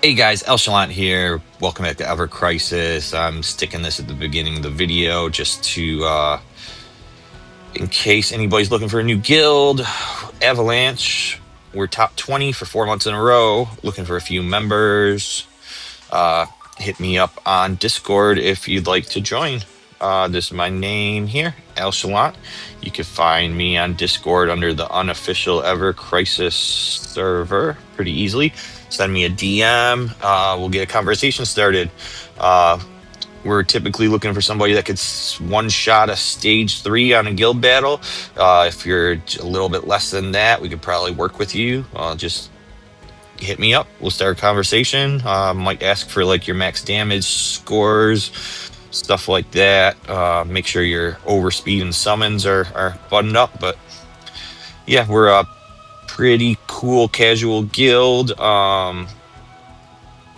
Hey guys, Elchalant here. Welcome back to Ever Crisis. I'm sticking this at the beginning of the video just to, in case anybody's looking for a new guild, Avalanche. We're top 20 for 4 months in a row. Looking for a few members. Uh, Hit me up on Discord if you'd like to join. This is my name here, Elchalant. You can find me on Discord under the unofficial Ever Crisis server pretty easily. Send me a DM. We'll get a conversation started. Uh, we're typically looking for somebody that could one-shot a stage 3 on a guild battle. If you're a little bit less than that, we could probably work with you. Just hit me up. We'll start a conversation. Might ask for like your max damage scores, stuff like that. Make sure your overspeed and summons are buttoned up. But yeah, we're a pretty cool casual guild.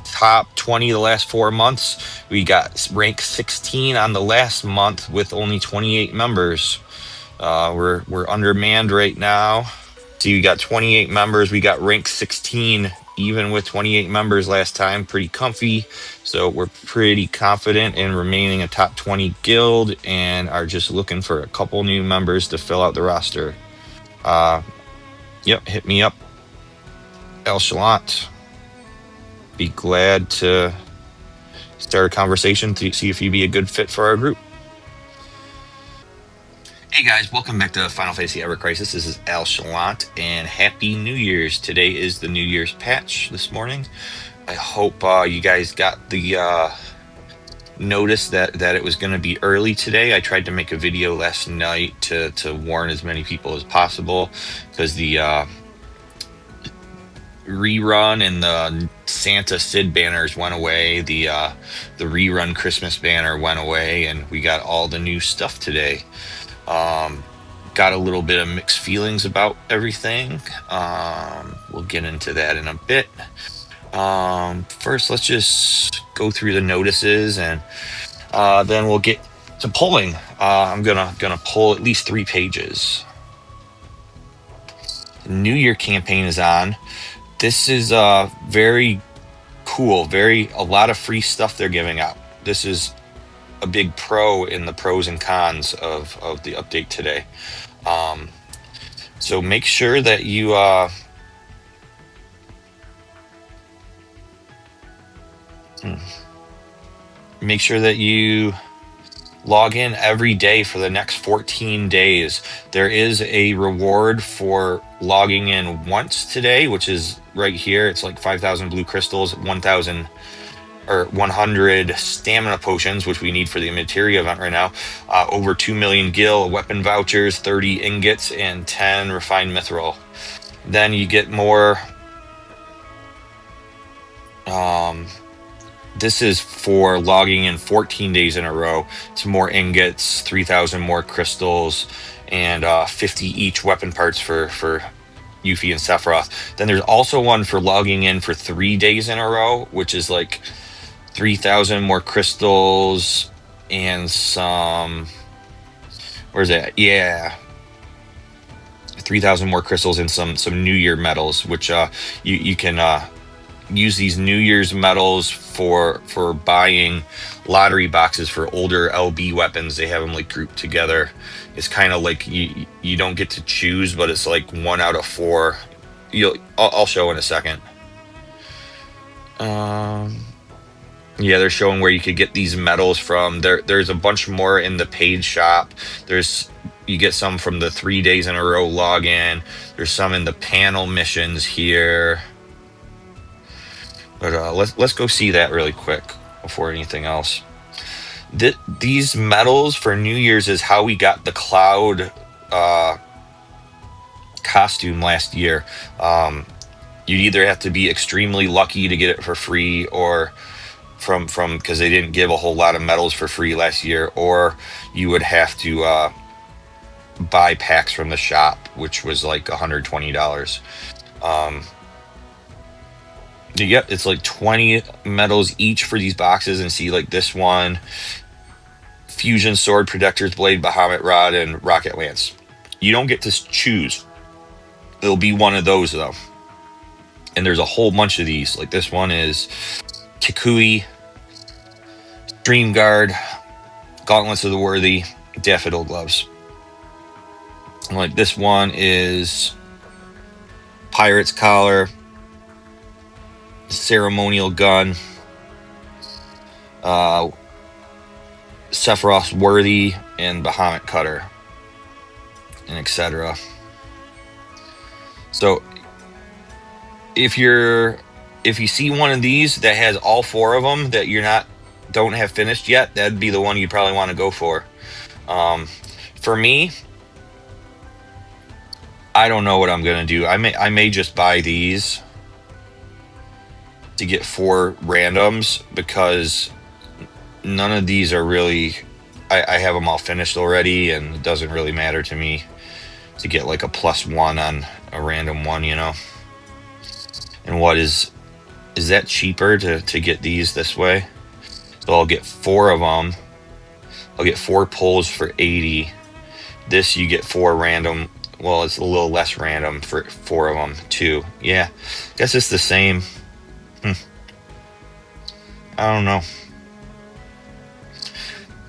Top 20 the last 4 months. We got rank 16 on the last month with only 28 members. We're undermanned right now. So you got 28 members. We got rank 16 even with 28 members last time. Pretty comfy. So we're pretty confident in remaining a top 20 guild and are just looking for a couple new members to fill out the roster. Yep, hit me up, El Chalant. Be glad to start a conversation to see if you'd be a good fit for our group. Hey guys, welcome back to Final Fantasy Ever Crisis. This is Al Chalant, and Happy New Year's. Today is the New Year's patch this morning. I hope you guys got the notice that it was going to be early today. I tried to make a video last night to warn as many people as possible because the rerun and the Santa Sid banners went away. The rerun Christmas banner went away, and we got all the new stuff today. Got a little bit of mixed feelings about everything. We'll get into that in a bit. First, let's just go through the notices, and then we'll get to polling. I'm gonna pull at least 3 pages. New Year campaign is on. This is very cool. A lot of free stuff they're giving out. This is a big pro in the pros and cons of the update today. So make sure that you make sure that you log in every day for the next 14 days. There is a reward for logging in once today, which is right here. It's like 5,000 blue crystals, 1,000 or 100 stamina potions, which we need for the materia event right now, over 2 million gil, weapon vouchers, 30 ingots, and 10 refined mithril. Then you get more. This is for logging in 14 days in a row. It's more ingots, 3,000 more crystals, and 50 each weapon parts for Yuffie and Sephiroth. Then there's also one for logging in for 3 days in a row, which is like 3,000 more crystals and some. Where's that? Yeah, 3,000 more crystals and some New Year medals, which you can use these New Year's medals for buying lottery boxes for older LB weapons. They have them like grouped together. It's kind of like you don't get to choose, but it's like 1 out of 4. I'll show in a second. Yeah, they're showing where you could get these medals from. There's a bunch more in the paid shop. You get some from the 3 days in a row login. There's some in the panel missions here. But let's go see that really quick before anything else. These medals for New Year's is how we got the Cloud costume last year. You'd either have to be extremely lucky to get it for free, or from because they didn't give a whole lot of medals for free last year, or you would have to buy packs from the shop, which was like $120. Yeah, it's like 20 medals each for these boxes, and see like this one, Fusion Sword, Protector's Blade, Bahamut Rod, and Rocket Lance. You don't get to choose. It'll be one of those though. And there's a whole bunch of these. Like this one is Kikui, Dream Guard, Gauntlets of the Worthy, Daffodil Gloves. And like this one is Pirate's Collar, Ceremonial Gun, Sephiroth's Worthy, and Bahamut Cutter, and etc. So if you see one of these that has all four of them that don't have finished yet, that'd be the one you probably want to go for. For me, I don't know what I'm gonna do. I may just buy these to get 4 randoms, because none of these are really. I have them all finished already, and it doesn't really matter to me to get like a +1 on a random one, you know. And what is that cheaper to get these this way? So I'll get 4 of them. I'll get 4 pulls for 80. This you get 4 random. Well, it's a little less random for 4 of them too. Yeah, guess it's the same. I don't know.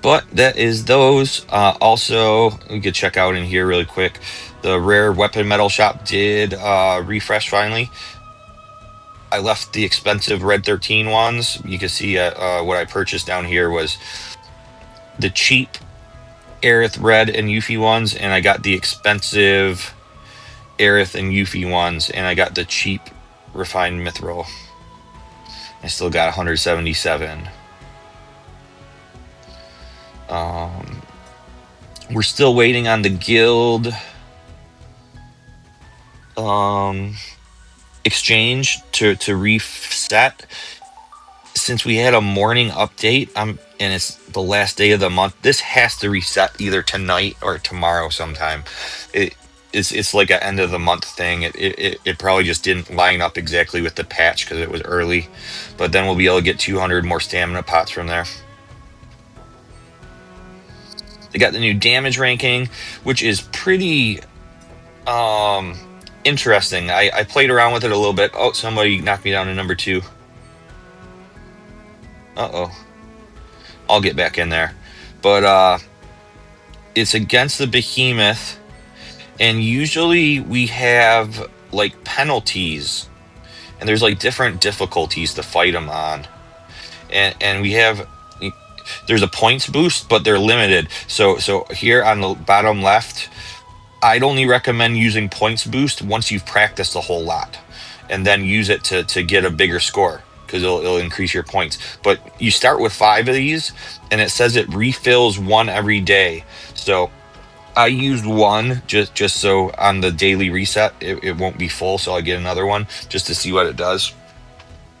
But that is those. Also, we could check out in here really quick. The Rare Weapon Metal Shop did refresh finally. I left the expensive Red 13 ones. You can see what I purchased down here was the cheap Aerith Red and Yuffie ones, and I got the expensive Aerith and Yuffie ones, and I got the cheap Refined Mithril. I still got 177. We're still waiting on the guild exchange to reset. Since we had a morning update, and it's the last day of the month, this has to reset either tonight or tomorrow sometime. It's like an end of the month thing. It probably just didn't line up exactly with the patch because it was early, but then we'll be able to get 200 more stamina pots from there. They got the new damage ranking, which is pretty interesting. I played around with it a little bit. Oh, somebody knocked me down to number 2. Uh-oh. I'll get back in there. But it's against the behemoth, and usually we have like penalties, and there's like different difficulties to fight them on. And we have, there's a points boost, but they're limited. So here on the bottom left, I'd only recommend using points boost once you've practiced a whole lot, and then use it to get a bigger score, because it'll increase your points. But you start with 5 of these, and it says it refills 1 every day. So I used 1 just so on the daily reset it won't be full, so I get another one just to see what it does.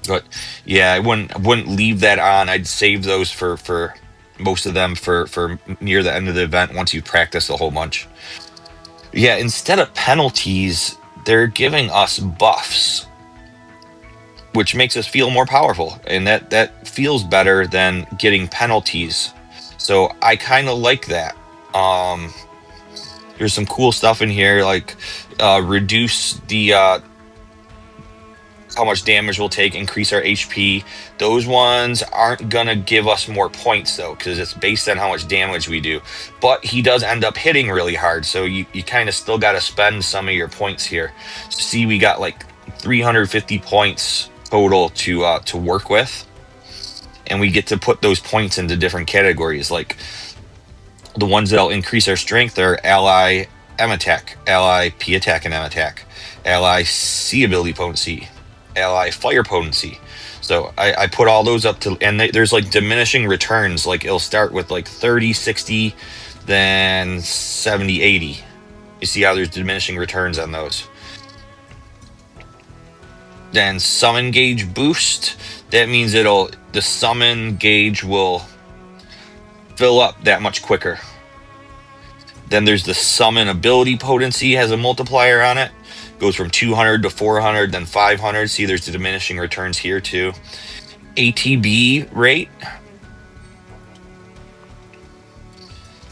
But yeah, I wouldn't leave that on. I'd save those for most of them for near the end of the event, once you've practiced a whole bunch. Yeah, instead of penalties, they're giving us buffs, which makes us feel more powerful, and that feels better than getting penalties. So I kind of like that. There's some cool stuff in here, like reduce the how much damage we'll take, increase our HP. Those ones aren't gonna give us more points though, because it's based on how much damage we do. But he does end up hitting really hard, so you kind of still got to spend some of your points here. So see, we got like 350 points total to work with, and we get to put those points into different categories. Like the ones that'll increase our strength are ally M attack, ally P attack and M attack, ally C ability potency, ally fire potency. So I put all those up to, and there's like diminishing returns. Like it'll start with like 30, 60, then 70, 80. You see how there's diminishing returns on those. Then summon gauge boost. That means the summon gauge will fill up that much quicker. Then there's the summon ability potency, has a multiplier on it. Goes from 200 to 400, then 500. See, there's the diminishing returns here too. ATB rate.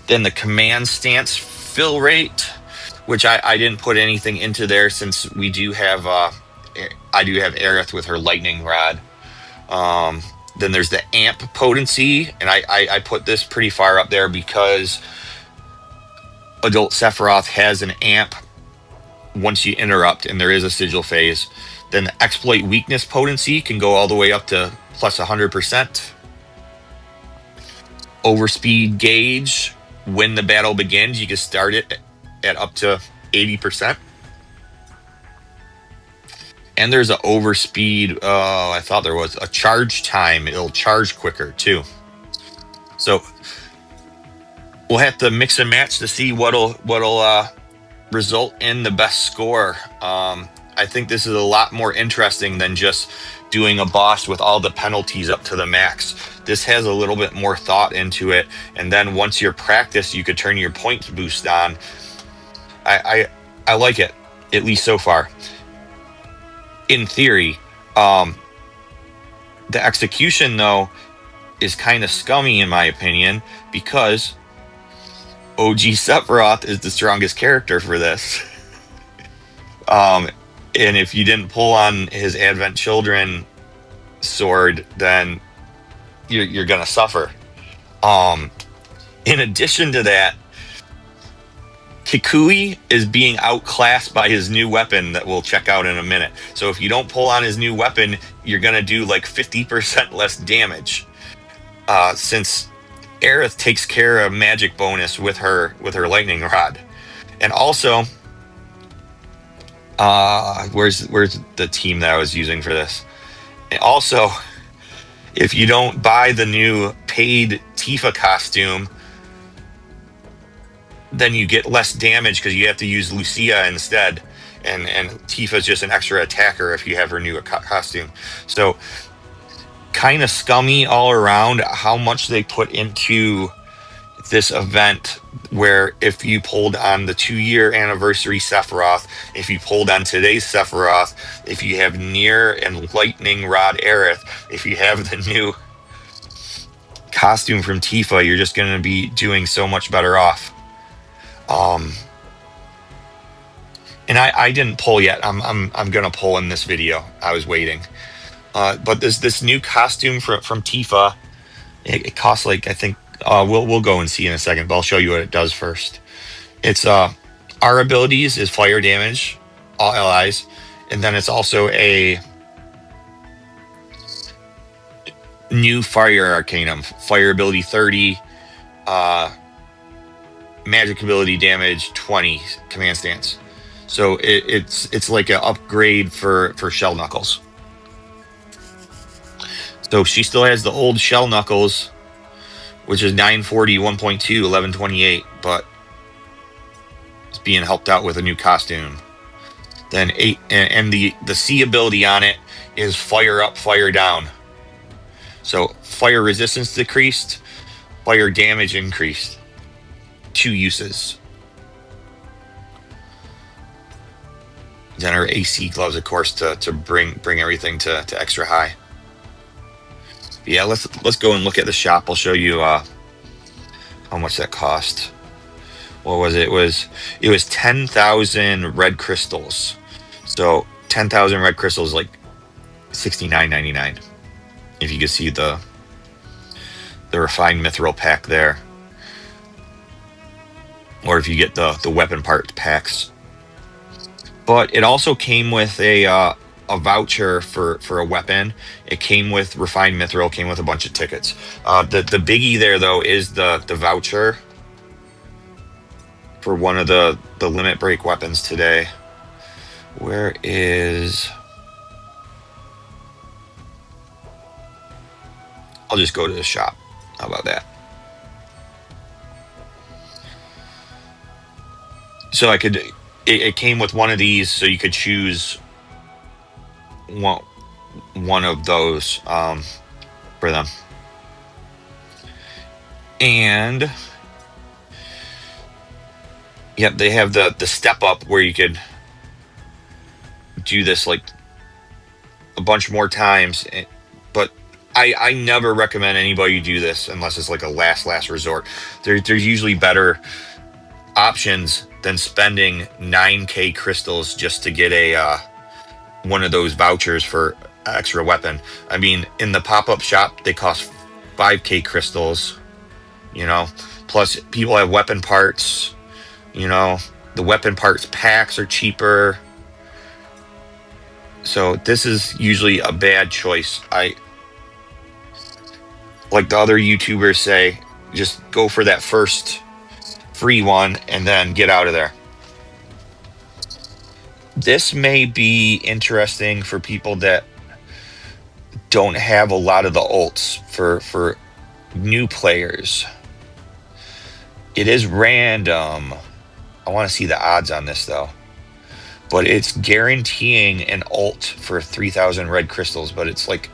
Then the command stance fill rate, which I didn't put anything into there, since we do have I do have Aerith with her lightning rod. Then there's the amp potency, and I put this pretty far up there because adult Sephiroth has an amp once you interrupt and there is a sigil phase. Then the exploit weakness potency can go all the way up to plus 100%. Overspeed gauge, when the battle begins, you can start it at up to 80%. And there's an overspeed, I thought there was a charge time. It'll charge quicker too. So we'll have to mix and match to see what'll result in the best score. I think this is a lot more interesting than just doing a boss with all the penalties up to the max. This has a little bit more thought into it, and then once you're practiced, you could turn your points boost on. I like it, at least so far. In theory, the execution though is kind of scummy in my opinion, because OG Sephiroth is the strongest character for this. And if you didn't pull on his Advent Children sword, then you're gonna suffer. In addition to that, Kikui is being outclassed by his new weapon that we'll check out in a minute. So if you don't pull on his new weapon, you're gonna do like 50% less damage. Since Aerith takes care of magic bonus with her lightning rod. And also, where's the team that I was using for this? And also, if you don't buy the new paid Tifa costume, then you get less damage because you have to use Lucia instead. And Tifa's just an extra attacker if you have her new costume. So kind of scummy all around how much they put into this event, where if you pulled on the 2-year anniversary Sephiroth, if you pulled on today's Sephiroth, if you have Nier and Lightning Rod Aerith, if you have the new costume from Tifa, you're just going to be doing so much better off. And I didn't pull yet. I'm gonna pull in this video. I was waiting. But this new costume from Tifa. It costs like, I think we'll go and see in a second, but I'll show you what it does first. It's our abilities is fire damage, all allies, and then it's also a new fire arcanum, fire ability 30, magic ability damage 20, command stance. So it's like an upgrade for Shell Knuckles. So she still has the old Shell Knuckles, which is 940, 1.2, 1128, but it's being helped out with a new costume. Then 8, and the C ability on it is fire up, fire down. So fire resistance decreased, fire damage increased. 2 uses. Then her AC gloves, of course, to bring everything to extra high. Yeah, let's go and look at the shop. I'll show you how much that cost. What was it? It was 10,000 red crystals. So 10,000 red crystals, like $69.99. If you can see the refined mithril pack there, or if you get the weapon part packs. But it also came with a voucher for a weapon. It came with refined mithril, came with a bunch of tickets. The biggie there though is the voucher for one of the limit break weapons today. Where is... I'll just go to the shop. How about that? So I could... It came with one of these, so you could choose one of those for them. And yep, they have the step up where you could do this like a bunch more times. But I never recommend anybody do this unless it's like a last resort. There's usually better options than spending 9K crystals just to get a one of those vouchers for extra weapon. I mean, in the pop-up shop, they cost 5k crystals, you know, plus people have weapon parts, you know, the weapon parts packs are cheaper. So this is usually a bad choice. I like the other YouTubers say, just go for that first free one and then get out of there. This may be interesting for people that don't have a lot of the ults for new players. It is random. I want to see the odds on this though. But it's guaranteeing an ult for 3,000 red crystals, but it's like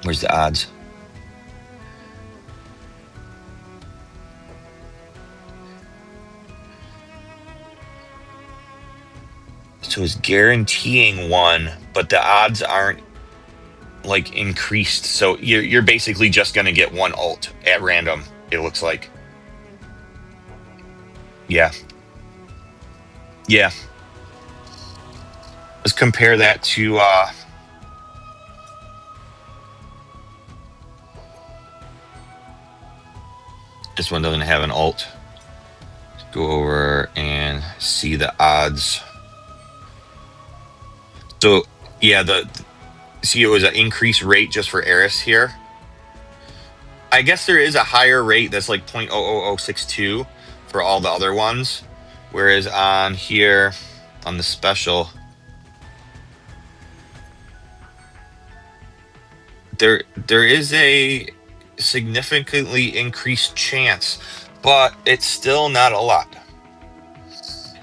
where's the odds? So it's guaranteeing one, but the odds aren't like increased. So you're basically just gonna get one ult at random, it looks like. Yeah. Yeah. Let's compare that to this one doesn't have an ult. Let's go over and see the odds. So yeah, see it was an increased rate just for Eris here. I guess there is a higher rate that's like 0.00062 for all the other ones, whereas on here on the special there is a significantly increased chance, but it's still not a lot.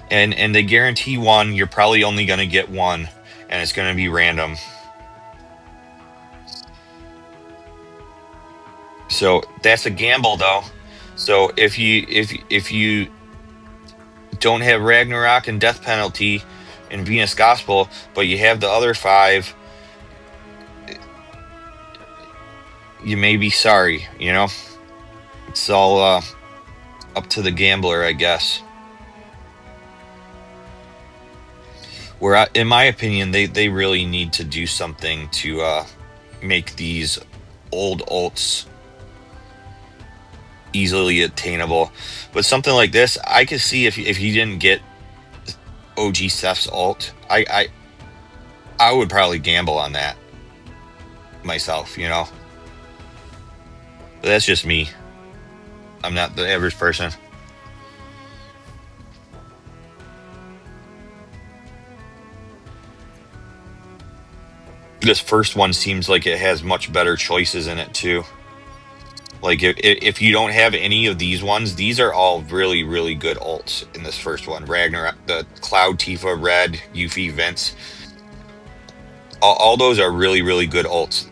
And they guarantee one, you're probably only going to get one, and it's going to be random. So that's a gamble though. So if you don't have Ragnarok and Death Penalty and Venus Gospel, but you have the other 5, you may be sorry, you know? It's all up to the gambler, I guess. Where, in my opinion, they really need to do something to make these old ults easily attainable. But something like this, I could see if you didn't get OG Seph's ult, I would probably gamble on that myself, you know? But that's just me. I'm not the average person. This first one seems like it has much better choices in it too. Like if you don't have any of these ones, these are all really, really good ults in this first one. Ragnarok, the Cloud Tifa, Red, Yuffie, Vince. All those are really, really good ults.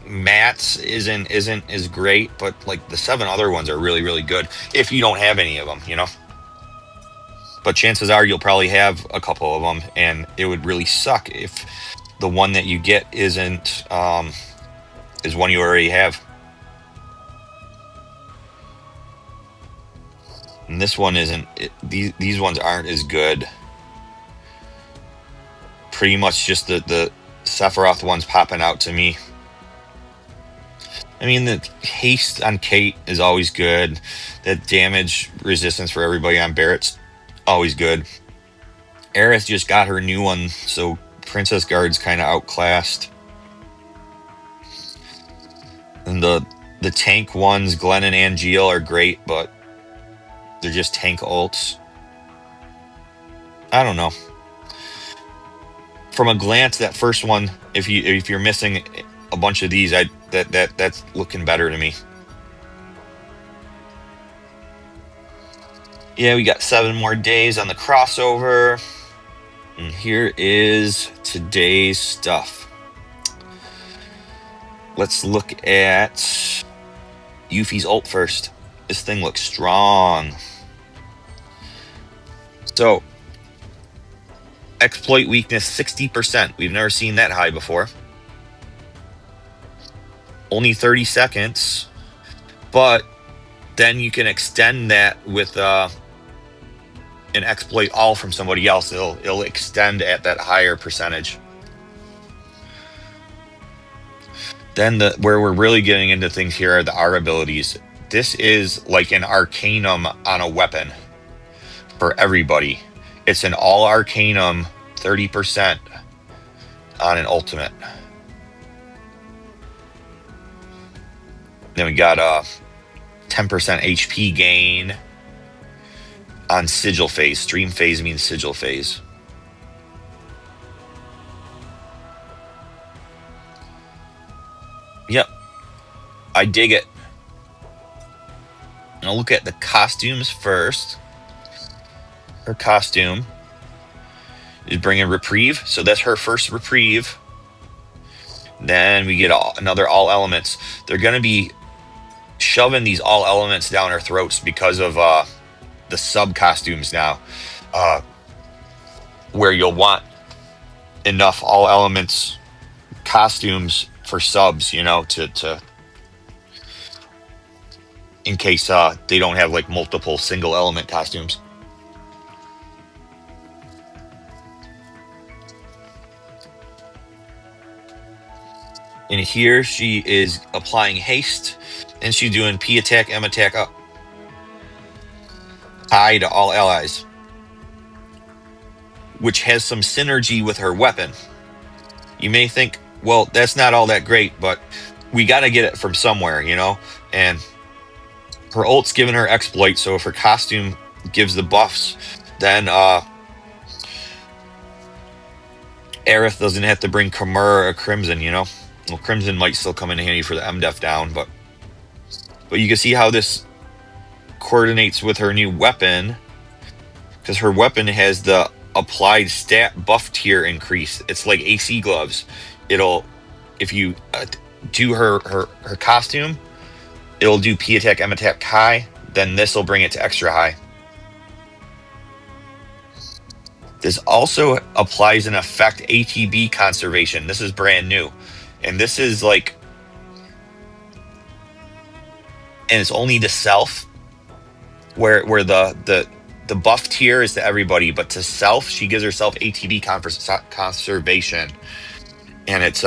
Matt's isn't as great, but like the 7 other ones are really, really good if you don't have any of them, you know? But chances are you'll probably have a couple of them, and it would really suck if the one that you get isn't is one you already have. And this one isn't. These ones aren't as good. Pretty much just the Sephiroth ones popping out to me. I mean, the haste on Kate is always good. That damage resistance for everybody on Barrett's always good. Aerith just got her new one, so Princess Guard's kind of outclassed. And the tank ones, Glenn and Angeal, are great, but they're just tank ults. I don't know. From a glance, that first one, if you're missing a bunch of these, that's looking better to me. Yeah, we got 7 more days on the crossover. And here is today's stuff. Let's look at Yuffie's ult first. This thing looks strong. So, exploit weakness 60%. We've never seen that high before. Only 30 seconds. But then you can extend that with an exploit all from somebody else. It'll extend at that higher percentage. Then where we're really getting into things here are the R abilities. This is like an Arcanum on a weapon for everybody. It's an all Arcanum 30% on an ultimate. Then we got a 10% HP gain on sigil phase. Stream phase means sigil phase. Yep, I dig it. I'll look at the costumes first. Her costume is bringing reprieve, so that's her first reprieve. Then we get another all elements. They're going to be shoving these all elements down our throats because of the sub costumes now, where you'll want enough all elements costumes for subs, you know, to in case they don't have like multiple single element costumes. And here she is applying haste, and she's doing P attack, M attack up. High to all allies, which has some synergy with her weapon. You may think, well, that's not all that great, but we got to get it from somewhere, you know? And her ult's giving her exploit, so if her costume gives the buffs, then Aerith doesn't have to bring Khmer or Crimson, you know? Well, Crimson might still come in handy for the MDef down, but you can see how this coordinates with her new weapon, because her weapon has the applied stat buff tier increase. It's like AC gloves. It'll, if you do her costume, it'll do P attack, M attack high, then this will bring it to extra high. This also applies an effect ATB conservation. This is brand new. And this is like, and it's only to self, where the buff tier is to everybody, but to self, she gives herself ATB conservation. And it's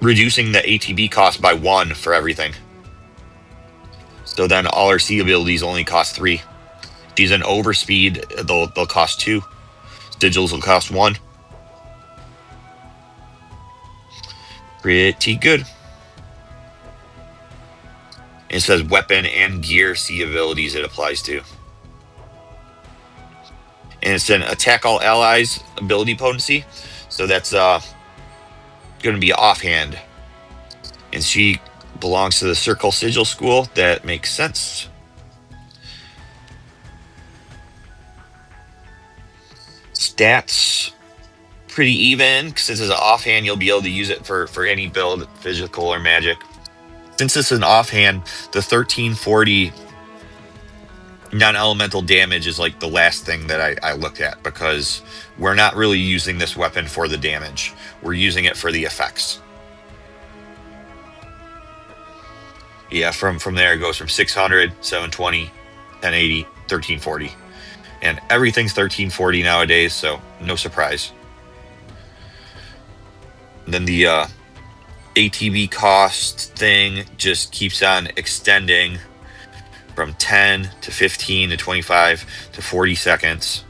reducing the ATB cost by 1 for everything. So then all her C abilities only cost 3. She's an overspeed, they'll cost 2. Sigils will cost 1. Pretty good. It says weapon and gear C abilities it applies to. And it's an attack all allies ability potency. So that's going to be offhand. And she belongs to the Circle Sigil school. That makes sense. Stats, pretty even. Since it's an offhand, you'll be able to use it for any build, physical or magic. Since it's an offhand, the 1340 non-elemental damage is like the last thing that I looked at, because we're not really using this weapon for the damage. We're using it for the effects. Yeah, from there it goes from 600, 720, 1080, 1340. And everything's 1340 nowadays, so no surprise. And then the ATB cost thing just keeps on extending from 10 to 15 to 25 to 40 seconds.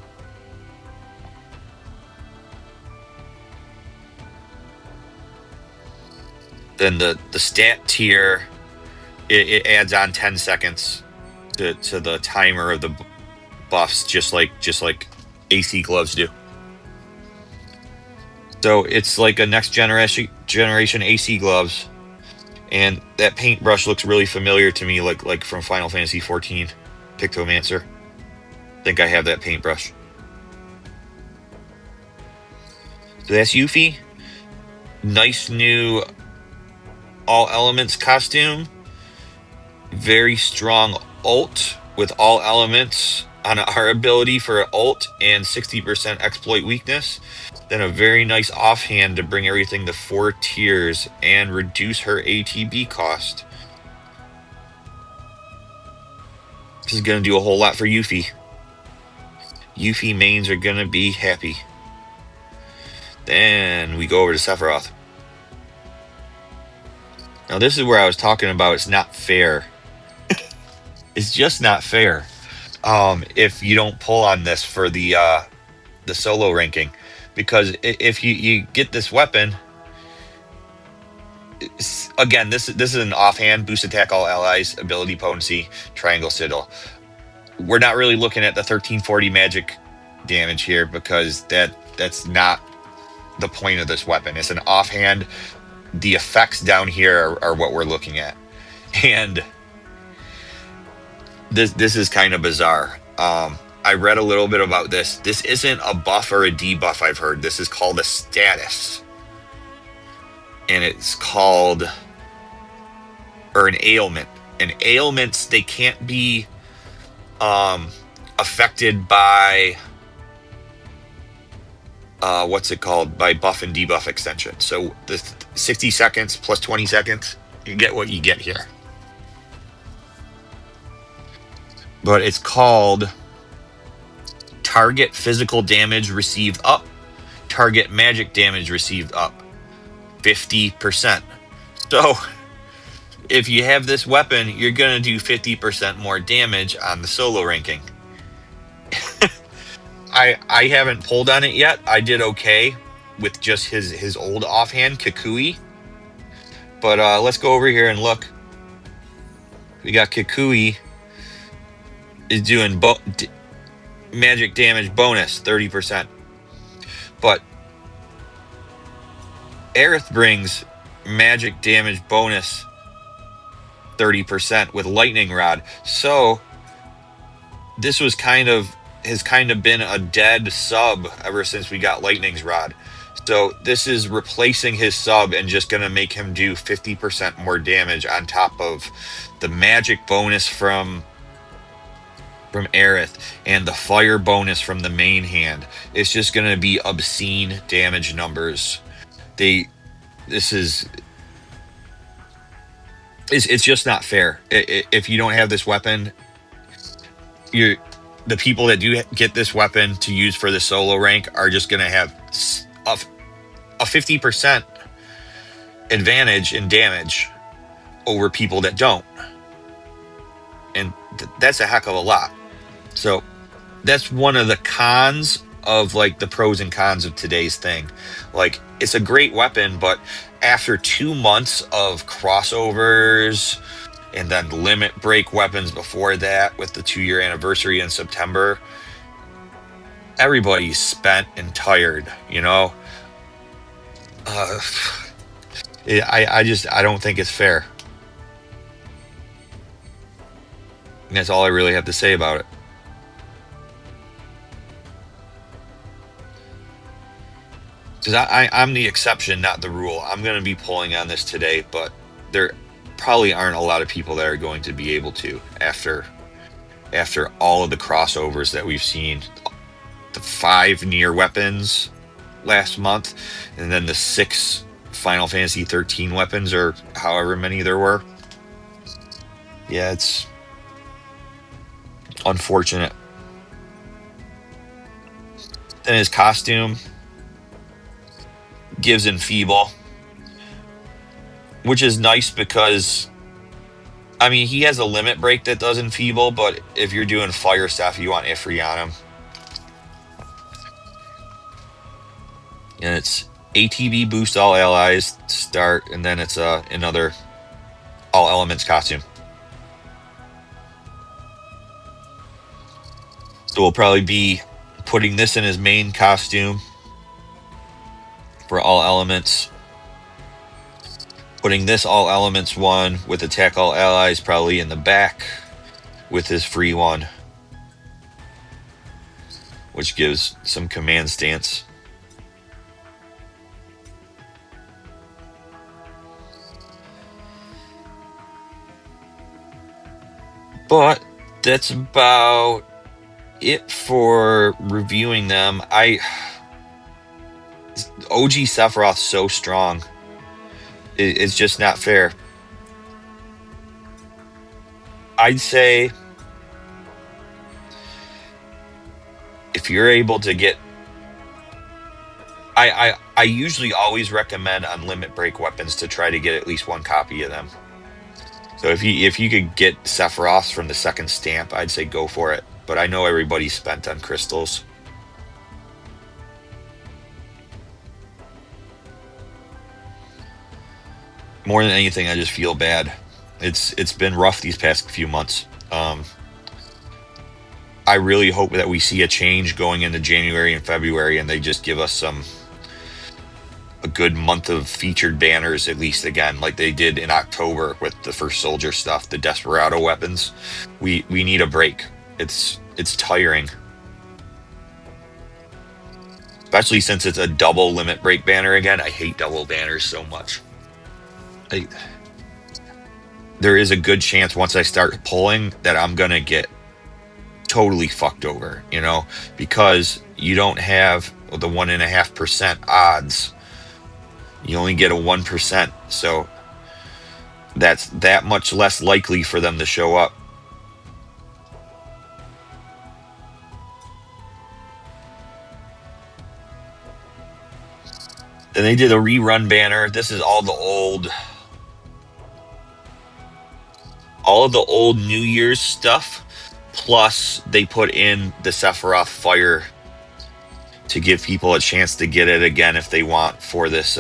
Then the stat tier, it adds on 10 seconds to the timer of the buffs, just like AC gloves do. So it's like a next generation AC gloves. And that paintbrush looks really familiar to me, like from Final Fantasy XIV, Pictomancer. I think I have that paintbrush. So that's Yuffie. Nice new all elements costume. Very strong ult with all elements on our ability for ult and 60% exploit weakness. Then a very nice offhand to bring everything to 4 tiers and reduce her ATB cost. This is going to do a whole lot for Yuffie. Yuffie mains are going to be happy. Then we go over to Sephiroth. Now this is where I was talking about it's not fair. It's just not fair. If you don't pull on this for the solo ranking, because if you get this weapon, again, this is an offhand boost attack all allies, ability potency, triangle sigil. We're not really looking at the 1340 magic damage here because that's not the point of this weapon. It's an offhand. The effects down here are what we're looking at, and this is kind of bizarre. I read a little bit about this. This isn't a buff or a debuff, I've heard. This is called a status, and it's called, or an ailment. And ailments, they can't be affected by what's it called, by buff and debuff extension. So the 60 seconds plus 20 seconds, you get what you get here. But it's called target physical damage received up, target magic damage received up 50%. So if you have this weapon, you're going to do 50% more damage on the solo ranking. I haven't pulled on it yet. I did okay with just his old offhand, Kukui. But let's go over here and look. We got Kukui is doing magic damage bonus 30%. But Aerith brings magic damage bonus 30% with lightning rod. So this has kind of been a dead sub ever since we got lightning's rod. So this is replacing his sub and just going to make him do 50% more damage on top of the magic bonus from Aerith and the fire bonus from the main hand. It's just going to be obscene damage numbers. It's just not fair. If you don't have this weapon, the people that do get this weapon to use for the solo rank are just going to have a 50% advantage in damage over people that don't. And that's a heck of a lot. So that's one of the cons of like the pros and cons of today's thing. Like, it's a great weapon, but after 2 months of crossovers and then limit break weapons before that with the 2-year anniversary in September, everybody's spent and tired, you know? I don't think it's fair. And that's all I really have to say about it. Because I'm the exception, not the rule. I'm going to be pulling on this today, but there probably aren't a lot of people that are going to be able to after all of the crossovers that we've seen. The 5 near weapons last month, and then the 6 Final Fantasy 13 weapons, or however many there were. Yeah, it's unfortunate. Then his costume gives Enfeeble, which is nice because, I mean, he has a limit break that does Enfeeble, but if you're doing fire stuff, you want Ifri on him. And it's ATB boost all allies start, and then it's another all elements costume. So we'll probably be putting this in his main costume for all elements. Putting this all elements one with attack all allies probably in the back with his free one, which gives some command stance. But that's about it for reviewing them. OG Sephiroth's so strong. It's just not fair. I'd say if you're able to get, I usually always recommend on limit break weapons to try to get at least one copy of them. So if you could get Sephiroth from the second stamp, I'd say go for it. But I know everybody's spent on crystals. More than anything, I just feel bad. It's been rough these past few months. I really hope that we see a change going into January and February, and they just give us a good month of featured banners, at least again, like they did in October with the first soldier stuff, the Desperado weapons. We need a break. It's tiring, especially since it's a double limit break banner again. I hate double banners so much. There is a good chance once I start pulling that I'm gonna get totally fucked over, you know, because you don't have the 1.5% odds. You only get a 1%, so that's that much less likely for them to show up. Then they did a rerun banner. This is all of the old New Year's stuff, plus they put in the Sephiroth fire to give people a chance to get it again if they want for this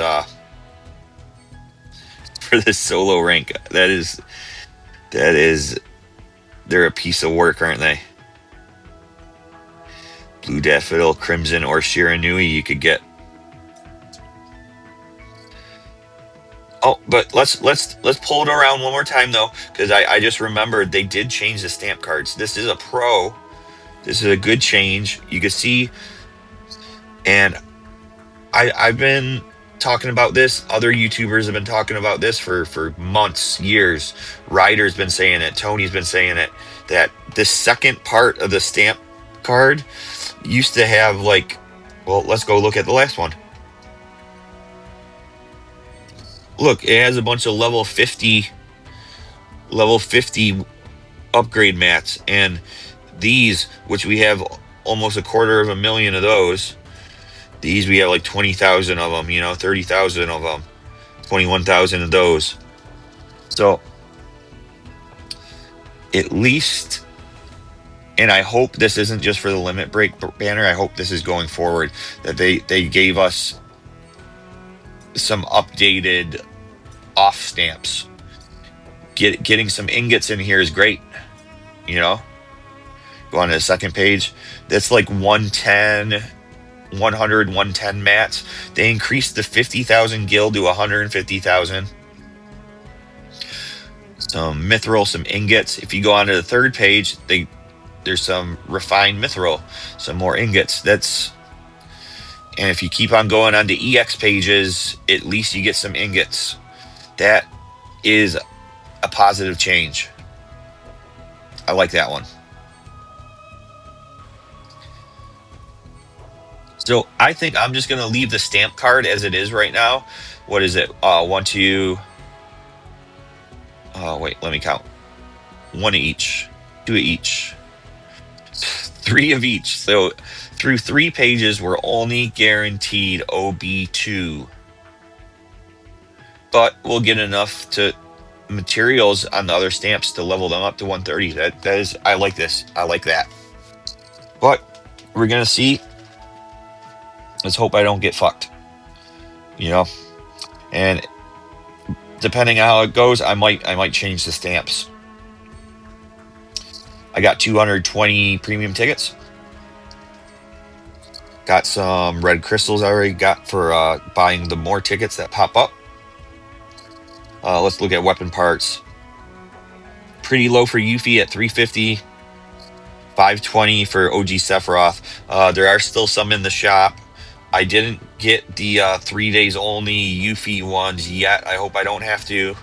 solo rank. That is they're a piece of work, aren't they? Blue Daffodil, Crimson, or Shiranui you could get. Oh, but let's pull it around one more time though, because I just remembered they did change the stamp cards. This is a pro. This is a good change. You can see, and I've been talking about this. Other YouTubers have been talking about this for months, years. Ryder's been saying it. Tony's been saying it. That this second part of the stamp card used to have like, well, let's go look at the last one. Look, it has a bunch of level 50 upgrade mats, and these, which we have almost 250,000 of those. These we have like 20,000 of them, you know, 30,000 of them, 21,000 of those. So at least, and I hope this isn't just for the limit break banner. I hope this is going forward, that they gave us some updated off stamps. Getting some ingots in here is great, you know. Go on to the second page. That's like 110, 100, 110 mats. They increased the 50,000 gil to 150,000. Some mithril, some ingots. If you go on to the third page, there's some refined mithril, some more ingots. And if you keep on going on to EX pages, at least you get some ingots. That is a positive change. I like that one. So I think I'm just going to leave the stamp card as it is right now. What is it? One, two. Wait, let me count. One of each. Two of each. Three of each. So through 3 pages, we're only guaranteed OB2. But we'll get enough to materials on the other stamps to level them up to 130. That is, I like this. I like that. But we're going to see. Let's hope I don't get fucked. You know? And depending on how it goes, I might change the stamps. I got 220 premium tickets. Got some red crystals I already got for buying the more tickets that pop up. Let's look at weapon parts. Pretty low for Yuffie at 350. 520 for OG Sephiroth. There are still some in the shop. I didn't get the 3 days only Yuffie ones yet. I hope I don't have to.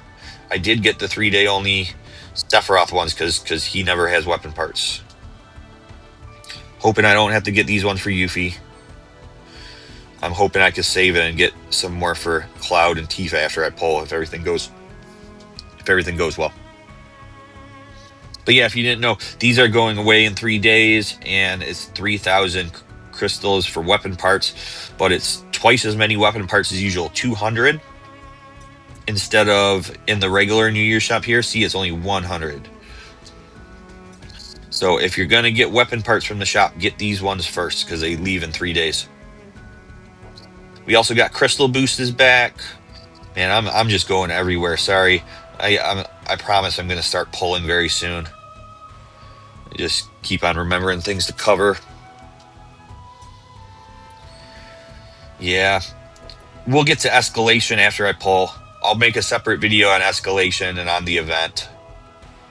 I did get the 3 day only Sephiroth ones because he never has weapon parts. Hoping I don't have to get these ones for Yuffie. I'm hoping I can save it and get some more for Cloud and Tifa after I pull, if everything goes well. But yeah, if you didn't know, these are going away in 3 days, and it's 3,000 crystals for weapon parts, but it's twice as many weapon parts as usual, 200 instead of in the regular New Year shop here. See, it's only 100. So if you're gonna get weapon parts from the shop, get these ones first because they leave in 3 days. We also got crystal boost is back. Man, I'm just going everywhere. Sorry, I promise I'm gonna start pulling very soon. I just keep on remembering things to cover. Yeah, we'll get to escalation after I pull. I'll make a separate video on escalation and on the event,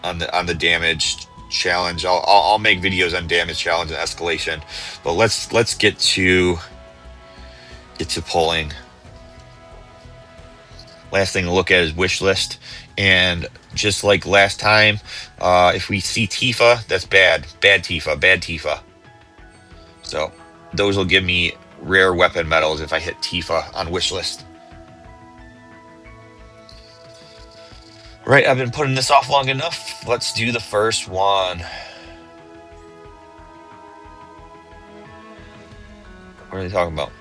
on the damage challenge. I'll make videos on damage challenge and escalation, but let's get to pulling. Last thing to look at is wish list, and just like last time, if we see Tifa, that's bad Tifa. So those will give me rare weapon medals if I hit Tifa on wish list. Right, I've been putting this off long enough. Let's do the first one. What are they talking about?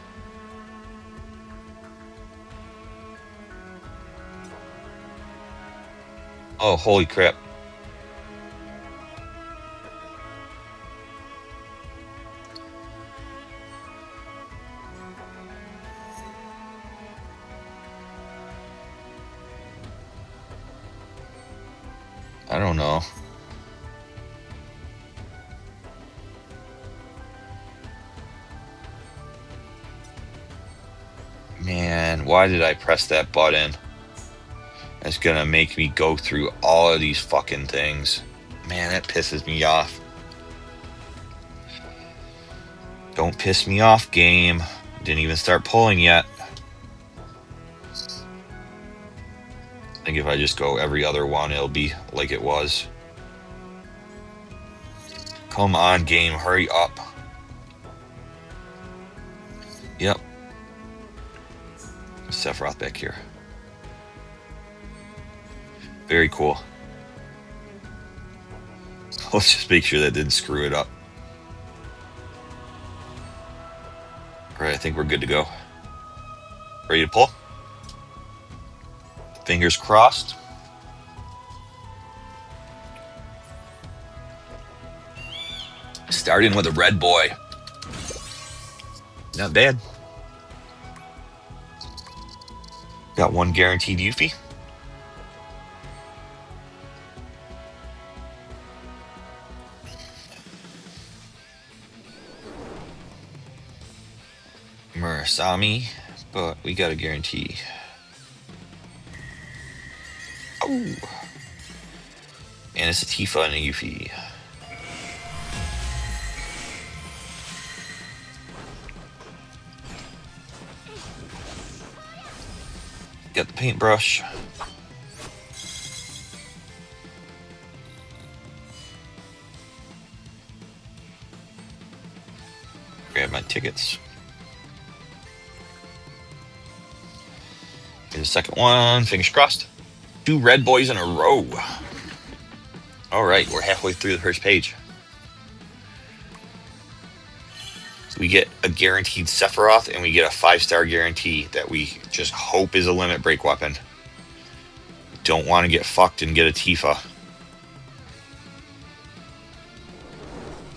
Oh, holy crap. I don't know. Man, why did I press that button? It's gonna make me go through all of these fucking things. Man, that pisses me off. Don't piss me off, game. Didn't even start pulling yet. I think if I just go every other one, it'll be like it was. Come on, game, hurry up. Yep. Sephiroth back here. Very cool. Let's just make sure that didn't screw it up. All right, I think we're good to go. Ready to pull? Fingers crossed. Starting with a red boy. Not bad. Got one guaranteed Yuffie. Murasami, but we got a guarantee. Oh. And it's a Tifa and a Yuffie. Got the paintbrush. Grab my tickets. Get a second one, fingers crossed. 2 red boys in a row. All right, we're halfway through the first page. So we get a guaranteed Sephiroth, and we get a 5-star guarantee that we just hope is a limit break weapon. Don't want to get fucked and get a Tifa.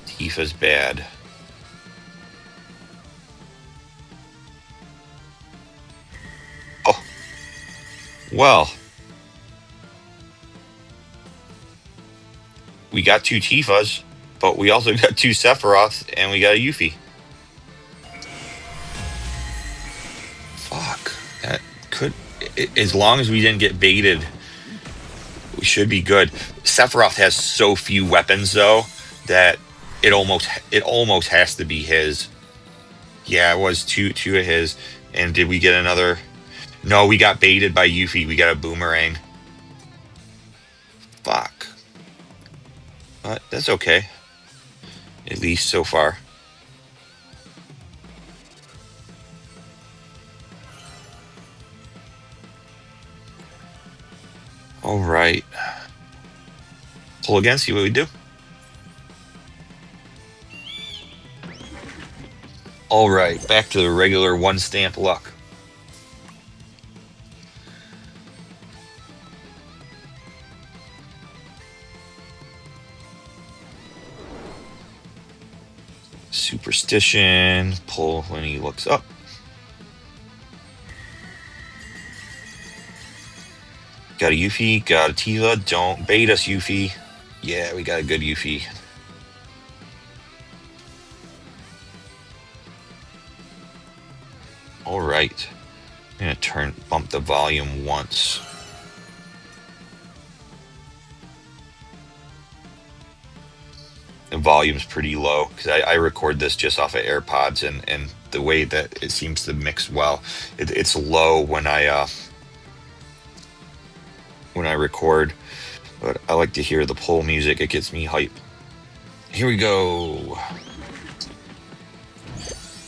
Tifa's bad. Oh. Well. We got 2 Tifas, but we also got 2 Sephiroths, and we got a Yuffie. Fuck. That could... As long as we didn't get baited, we should be good. Sephiroth has so few weapons, though, that it almost has to be his. Yeah, it was two of his. And did we get another? No, we got baited by Yuffie. We got a boomerang. Fuck. But that's okay. At least so far. All right. Pull again, see what we do. All right, back to the regular one stamp luck. Superstition, pull when he looks up. Got a Yuffie, got a Tifa. Don't bait us, Yuffie. Yeah, we got a good Yuffie. All right. I'm gonna bump the volume once. The volume's pretty low because I record this just off of AirPods, and the way that it seems to mix well, it's low when I record, but I like to hear the pull music. It gets me hype. Here we go.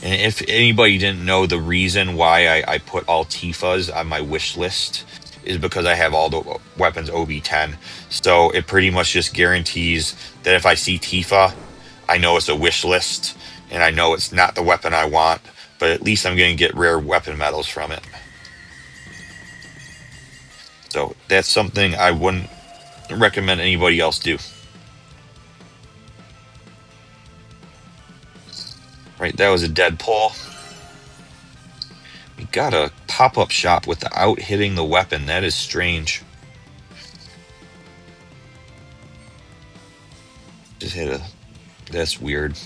And if anybody didn't know, the reason why I put all Tifas on my wish list is because I have all the weapons OB10. So it pretty much just guarantees that if I see Tifa, I know it's a wish list, and I know it's not the weapon I want, but at least I'm going to get rare weapon medals from it. So that's something I wouldn't recommend anybody else do. Right, that was a dead pull. We got a pop-up shop without hitting the weapon. That is strange. Just hit a... That's weird.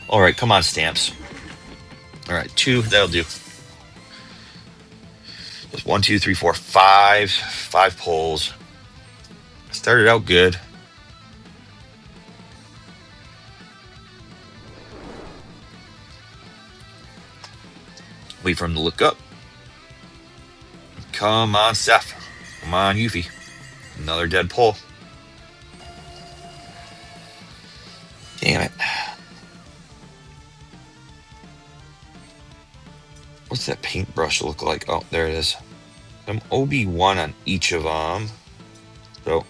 All right, come on, stamps. All right, 2, that'll do. That's 1, 2, 3, 4, 5. 5 pulls. Started out good. Wait for him to look up. Come on, Seth. Come on, Yuffie. Another dead pull. Damn it. What's that paintbrush look like? Oh, there it is. I'm OB1 on each of them. So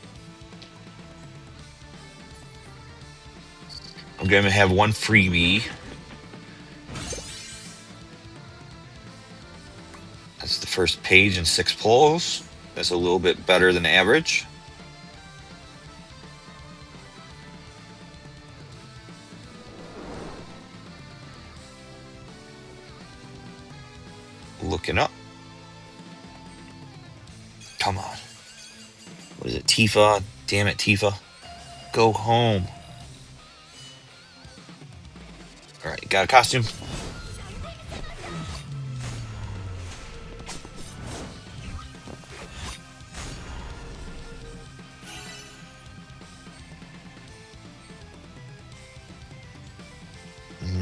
I'm going to have one freebie. That's the first page and 6 pulls. That's a little bit better than average. Looking up. Come on. What is it? Tifa? Damn it, Tifa. Go home. All right, got a costume.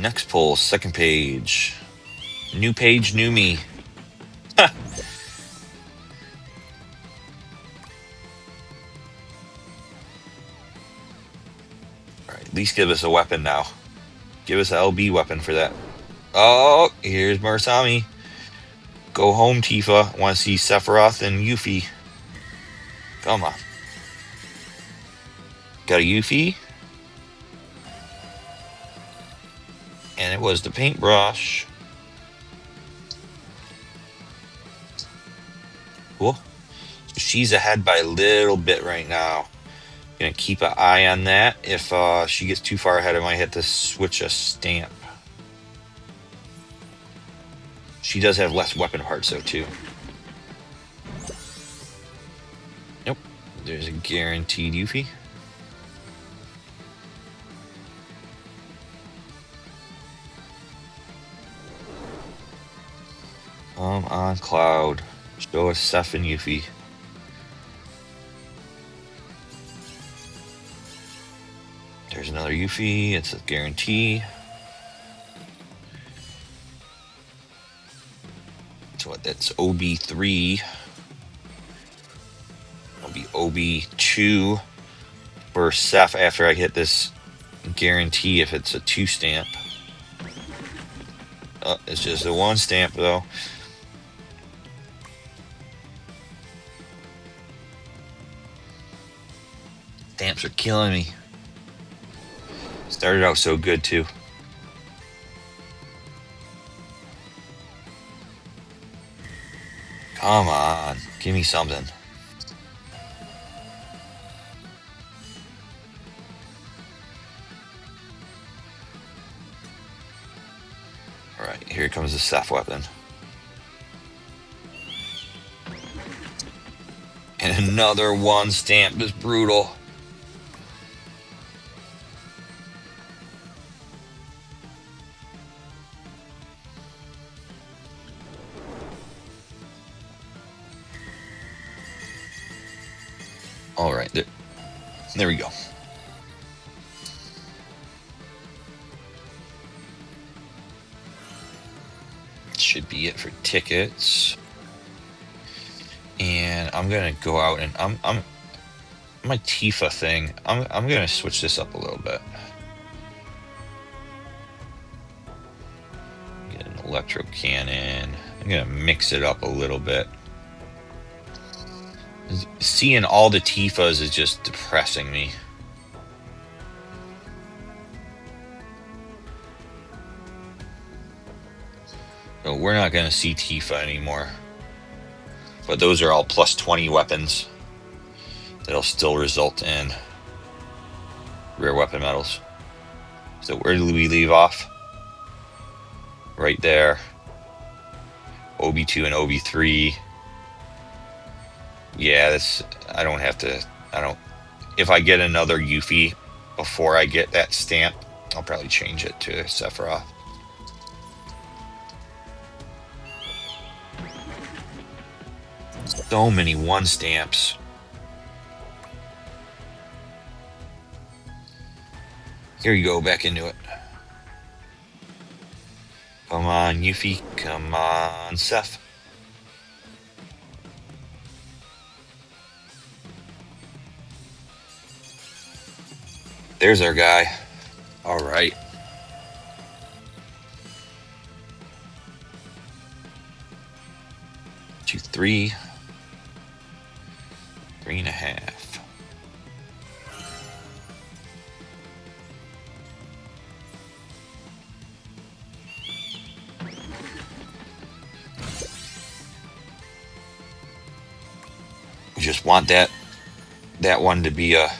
Next pull, second page. New page, new me. All right, at least give us a weapon now. Give us an LB weapon for that. Oh, here's Murasami. Go home, Tifa. Want to see Sephiroth and Yuffie. Come on. Got a Yuffie. And it was the paintbrush. Cool. So she's ahead by a little bit right now. Gonna keep an eye on that. If she gets too far ahead, I might have to switch a stamp. She does have less weapon parts, though, too. Nope. There's a guaranteed Yuffie. Come on, Cloud. Show us Seph and Yuffie. There's another Yuffie. It's a guarantee. So what? That's OB3. I'll be OB2 for Seph after I hit this guarantee if it's a 2 stamp. Oh, it's just a 1 stamp, though. Stamps are killing me. Started out so good, too. Come on, give me something. All right, here comes the Seph weapon. And another one stamp is brutal. All right, there we go. Should be it for tickets. And I'm gonna go out and I'm my Tifa thing. I'm gonna switch this up a little bit. Get an electro cannon. I'm gonna mix it up a little bit. Seeing all the Tifas is just depressing me. So we're not gonna see Tifa anymore. But those are all plus 20 weapons. That'll still result in rare weapon medals. So where did we leave off? Right there. OB2 and OB3. Yeah, if I get another Yuffie before I get that stamp, I'll probably change it to Sephiroth. So many one stamps. Here you go, back into it. Come on, Yuffie. Come on, Seph. There's our guy. All right. Two, 3. 3.5. We just want that one to be a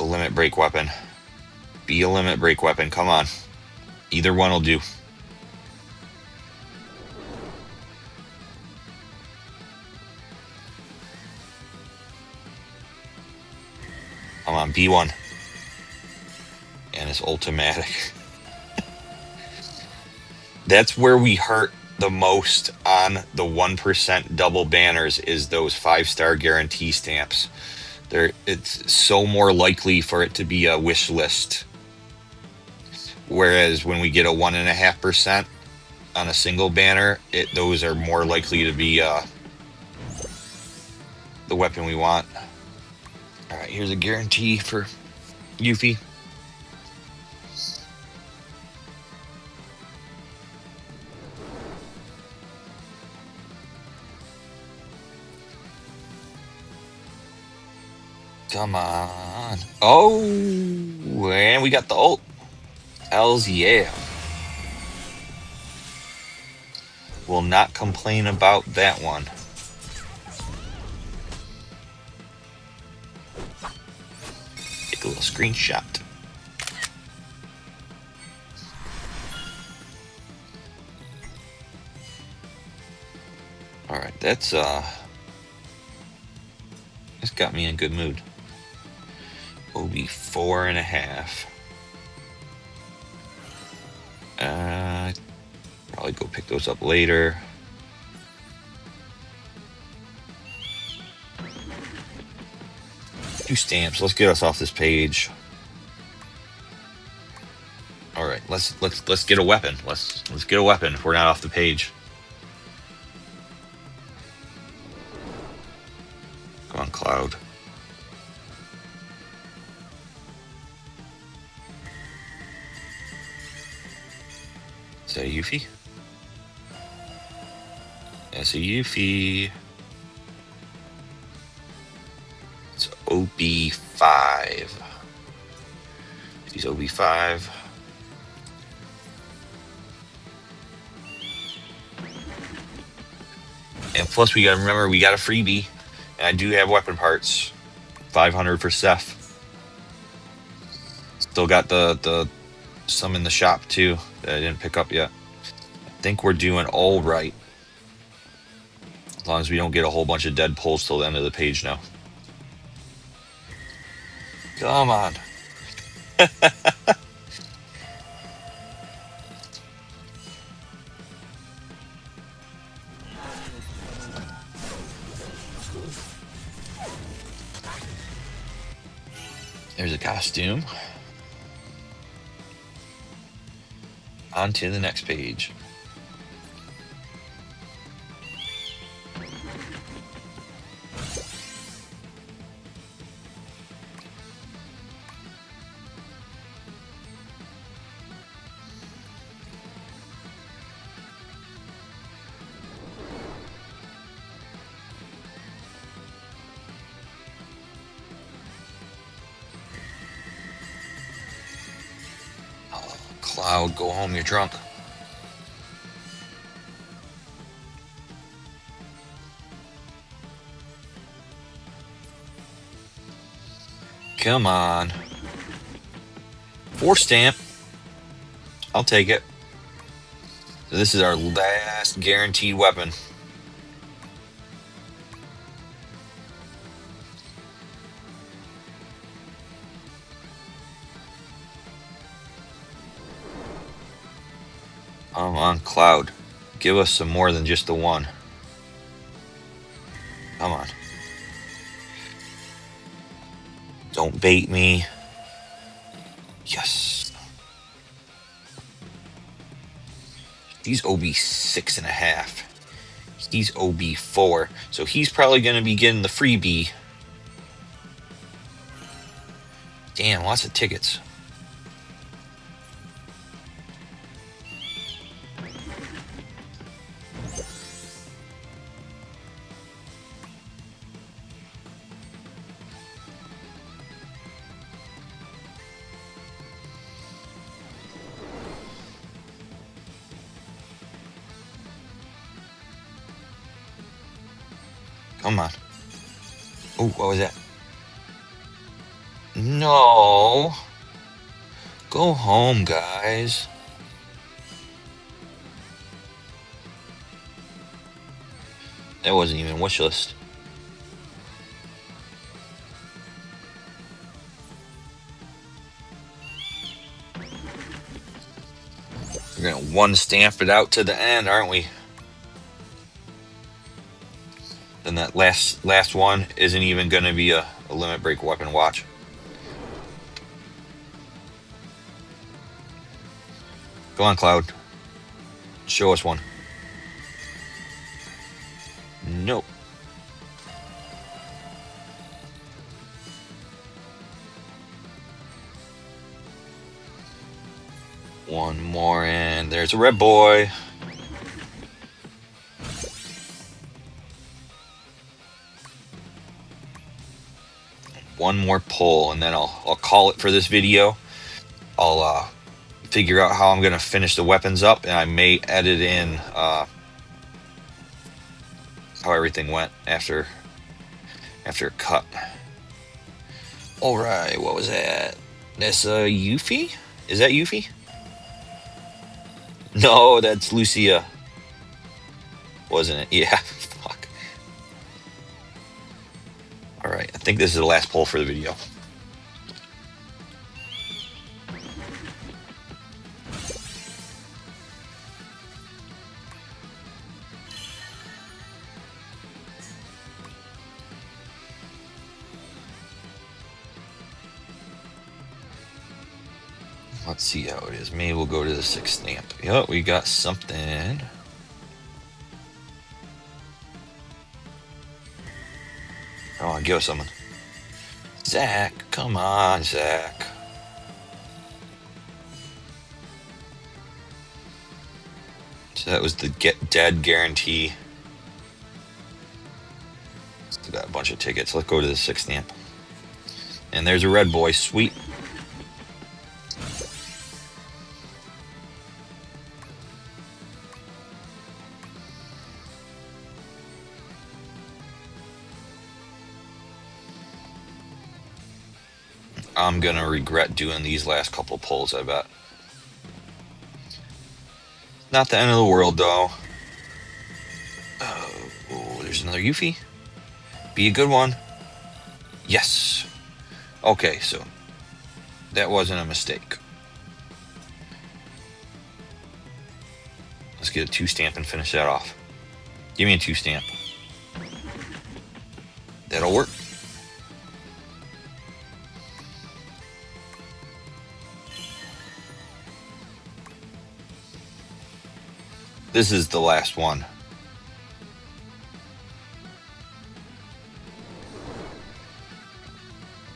limit break weapon. Be a limit break weapon. Come on. Either one will do. Come on, B1. And it's ultimatic. That's where we hurt the most on the 1% double banners, is those 5-star guarantee stamps. It's so more likely for it to be a wish list. Whereas when we get a 1.5% on a single banner, those are more likely to be the weapon we want. All right, here's a guarantee for Yuffie. Come on. Oh, and we got the ult. Hells yeah. Will not complain about that one. Take a little screenshot. All right, that's got me in a good mood. OB 4.5. Probably go pick those up later. Two stamps. Let's get us off this page. All right, let's get a weapon. Let's get a weapon if we're not off the page. Come on, Cloud. Is that a Yuffie? That's a Yuffie. It's OB5. He's OB5. And plus, we got to remember we got a freebie, and I do have weapon parts. 500 for Seph. Still got the some in the shop too that I didn't pick up yet. I think we're doing all right. As long as we don't get a whole bunch of dead pulls till the end of the page now. Come on. There's a costume. On to the next page. Cloud, go home, you're drunk. Come on. 4 stamp. I'll take it. So this is our last guaranteed weapon. On Cloud. Give us some more than just the one. Come on. Don't bait me. Yes. He's OB 6.5. He's OB 4. So he's probably going to be getting the freebie. Damn, lots of tickets. Come on. Oh, what was that? No. Go home, guys. That wasn't even wish list. We're gonna one stamp it out to the end, aren't we? Then that last one isn't even gonna be a limit break weapon. Watch. Go on, Cloud. Show us one. Nope. One more, and there's a red boy. One more pull, and then I'll call it for this video. I'll figure out how I'm gonna finish the weapons up, and I may edit in how everything went after cut. All right, what was that? That's Yuffie? Is that Yuffie? No, that's Lucia. Wasn't it? Yeah. Fuck. All right, I think this is the last pull for the video. Let's see how it is. Maybe we'll go to the 6th stamp. Yep, we got something. Come on, give us someone. Zach, come on, Zach. So that was the get dead guarantee. Still got a bunch of tickets. Let's go to the 6th stamp. And there's a red boy. Sweet. I'm gonna regret doing these last couple pulls, I bet. Not the end of the world, though. Oh, there's another Yuffie. Be a good one. Yes. Okay, so that wasn't a mistake. Let's get a 2-stamp and finish that off. Give me a 2-stamp. That'll work. This is the last one.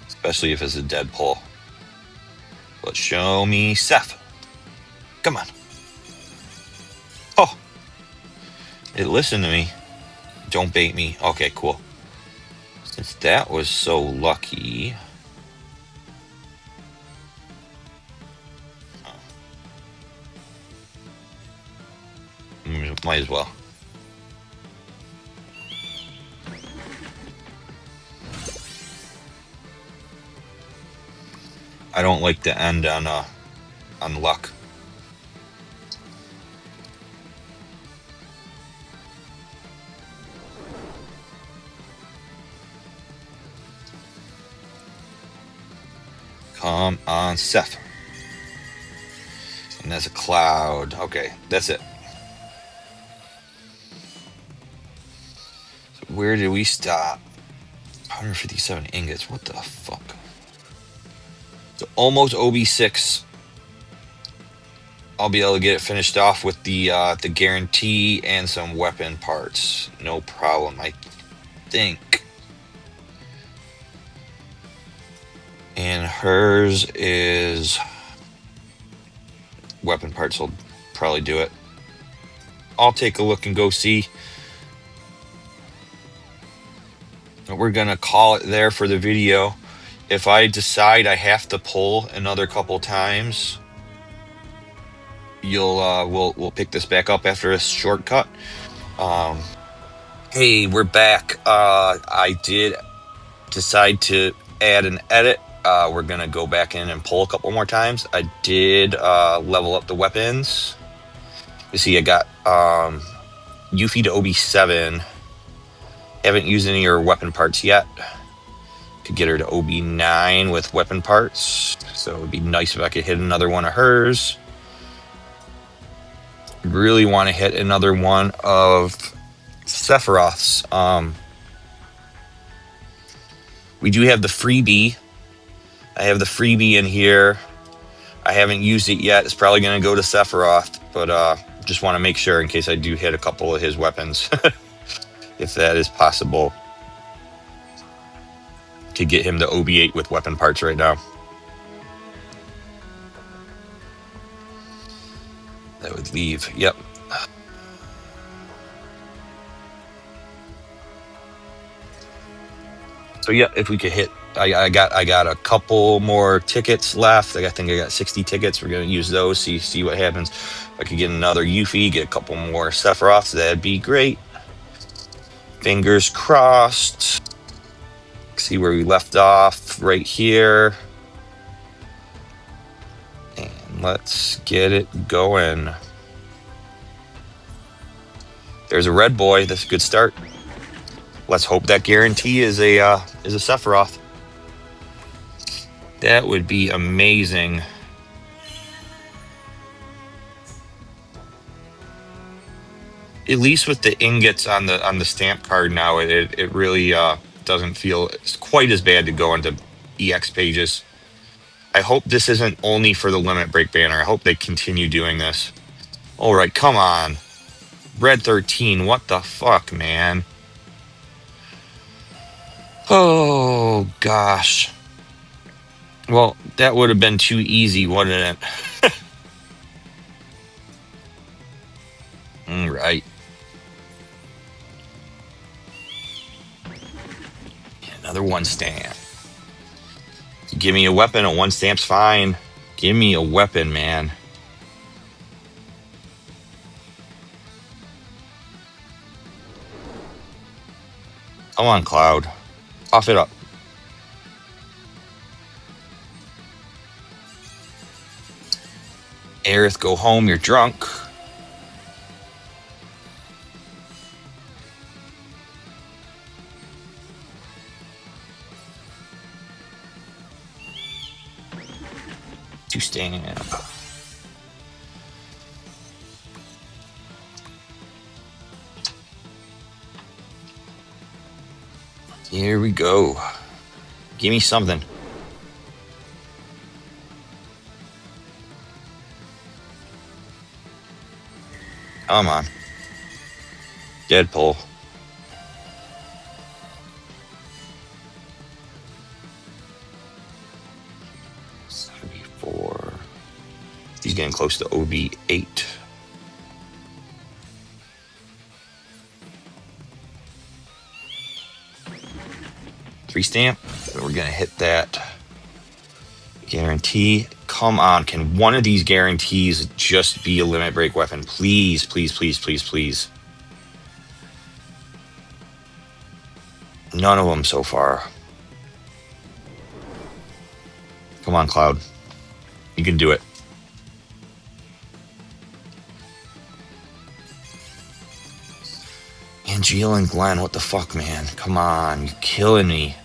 Especially if it's a dead pull. But show me Seth. Come on. Oh. It listened to me. Don't bait me. Okay, cool. Since that was so lucky. Might as well. I don't like to end on luck. Come on, Seth. And that's a cloud. Okay, that's it. So where did we stop? 157 ingots. What the fuck? So almost OB6. I'll be able to get it finished off with the guarantee and some weapon parts. No problem, I think. And hers is weapon parts will probably do it. I'll take a look and go see. We're gonna call it there for the video. If I decide I have to pull another couple times, we'll pick this back up after a shortcut. Hey, we're back. I did decide to add an edit. We're gonna go back in and pull a couple more times. I did level up the weapons. You see, I got Yuffie to OB7. Haven't used any of her weapon parts yet. Could get her to OB9 with weapon parts. So it'd be nice if I could hit another one of hers. Really want to hit another one of Sephiroth's. We do have the freebie. I have the freebie in here. I haven't used it yet. It's probably going to go to Sephiroth, but just want to make sure in case I do hit a couple of his weapons, if that is possible, to get him to OB8 with weapon parts right now. That would leave. Yep. So yeah, if we could hit, I got a couple more tickets left. I think I got 60 tickets. We're gonna use those. See what happens. If I could get another Yuffie, get a couple more Sephiroths, that'd be great. Fingers crossed. See where we left off right here. And let's get it going. There's a red boy. That's a good start. Let's hope that guarantee is a Sephiroth. That would be amazing. At least with the ingots on the stamp card now, it really doesn't feel quite as bad to go into EX pages. I hope this isn't only for the limit break banner. I hope they continue doing this. All right, come on. Red 13, what the fuck, man? Oh, gosh. Well, that would have been too easy, wouldn't it? All right. Another 1-stamp. Give me a weapon, a 1-stamp's fine. Give me a weapon, man. Come on, Cloud. Cough it up. Aerith, go home. You're drunk. To stamp. Here we go. Give me something. Come on. Deadpool. He's getting close to OB8. Three stamp. We're going to hit that guarantee. Come on. Can one of these guarantees just be a limit break weapon? Please, please, please, please, please. None of them so far. Come on, Cloud. You can do it. Angela and Glenn, what the fuck, man? Come on, you're killing me.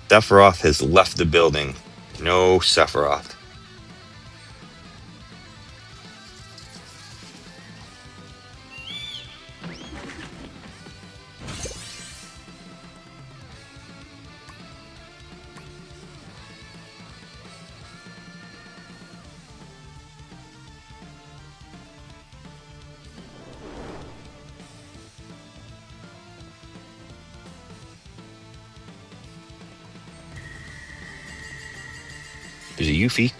Sephiroth has left the building. No Sephiroth. There's a Yuffie.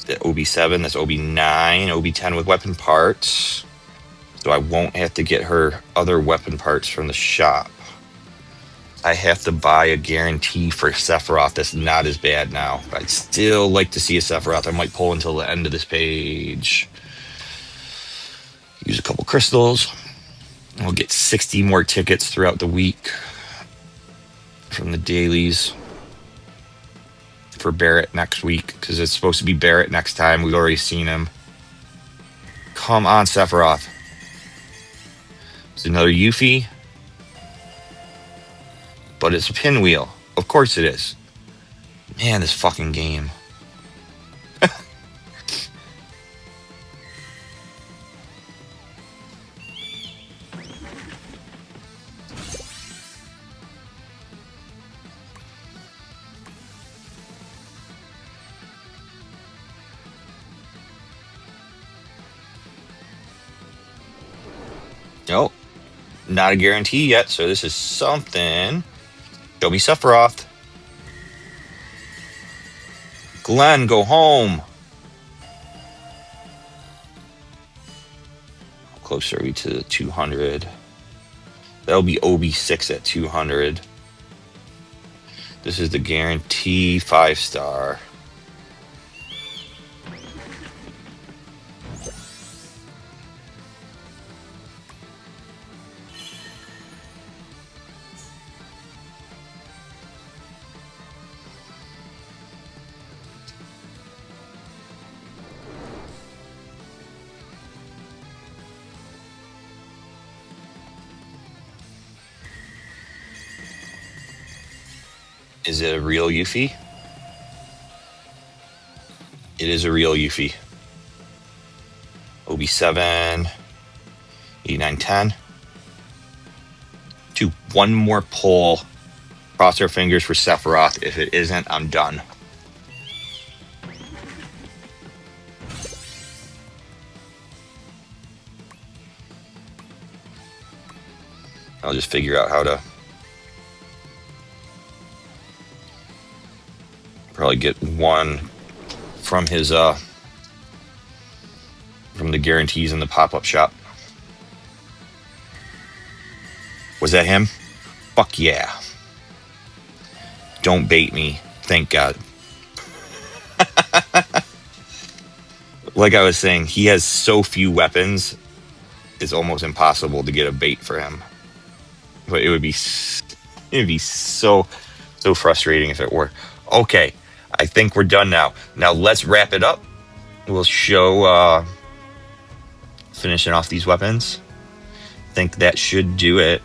The OB7, that's OB9, OB10 with weapon parts. So I won't have to get her other weapon parts from the shop. I have to buy a guarantee for Sephiroth that's not as bad now. I'd still like to see a Sephiroth. I might pull until the end of this page. Use a couple crystals. We'll get 60 more tickets throughout the week from the dailies for Barrett next week, because it's supposed to be Barrett next time. We've already seen him. Come on, Sephiroth. It's another Yuffie. But it's a pinwheel. Of course it is. Man, this fucking game. Nope. Not a guarantee yet, so this is something. Show me Sephiroth. Glenn, go home. How close are we to the 200? That'll be OB6 at 200. This is the guarantee 5-star. Is it a real Yuffie? It is a real Yuffie. OB7, 8, 9, 10. Do one more pull. Cross our fingers for Sephiroth. If it isn't, I'm done. I'll just figure out how to probably get one from his from the guarantees in the pop-up shop. Was that him? Fuck yeah. Don't bait me. Thank God. Like I was saying, he has so few weapons it's almost impossible to get a bait for him. But it would be so frustrating if it were. Okay, I think we're done now. Now let's wrap it up. We'll show finishing off these weapons. I think that should do it.